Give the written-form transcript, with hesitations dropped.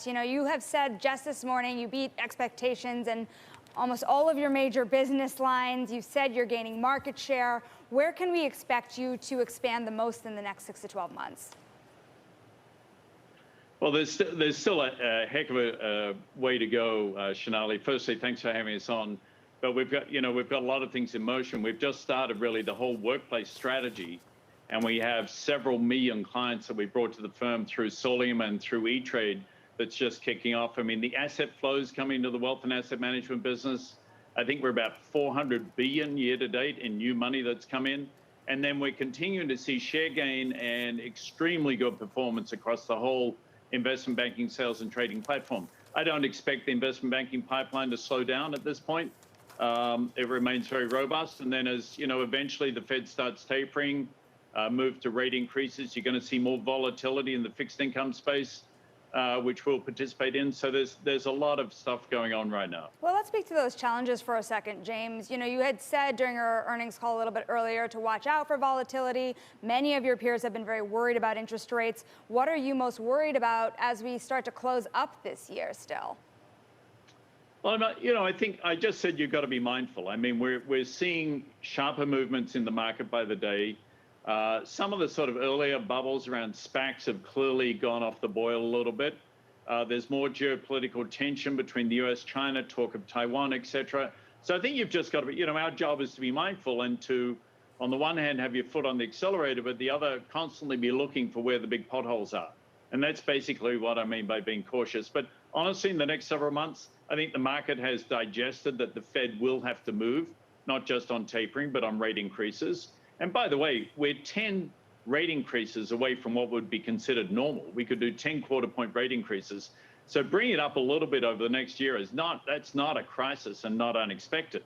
You know, you have said just this morning you beat expectations in almost all of your major business lines. You said you're gaining market share. Where can we expect you to expand the most in the next 6 to 12 months? Well, there's still a heck of a way to go, Shanali. Firstly, thanks for having us on. But we've got a lot of things in motion. We've just started really the whole workplace strategy, and we have several million clients that we brought to the firm through Solium and through E-Trade. That's just kicking off. I mean, the asset flows coming to the wealth and asset management business. I think we're about 400 billion year to date in new money that's come in. And then we're continuing to see share gain and extremely good performance across the whole investment banking sales and trading platform. I don't expect the investment banking pipeline to slow down at this point. It remains very robust. And then as eventually the Fed starts tapering, move to rate increases, you're going to see more volatility in the fixed income space, which we'll participate in. So there's a lot of stuff going on right now. Well, let's speak to those challenges for a second, James. You know, you had said during our earnings call a little bit earlier to watch out for volatility. Many of your peers have been very worried about interest rates. What are you most worried about as we start to close up this year still? Well, I think I just said you've got to be mindful. I mean, we're seeing sharper movements in the market by the day. Some of the sort of earlier bubbles around SPACs have clearly gone off the boil a little bit. There's more geopolitical tension between the US, China, talk of Taiwan, et cetera. So I think you've just got to be, our job is to be mindful and to, on the one hand, have your foot on the accelerator, but the other, constantly be looking for where the big potholes are. And that's basically what I mean by being cautious. But honestly, in the next several months, I think the market has digested that the Fed will have to move, not just on tapering, but on rate increases. And by the way, we're 10 rate increases away from what would be considered normal. We could do 10 quarter-point rate increases. So bringing it up a little bit over the next year that's not a crisis and not unexpected.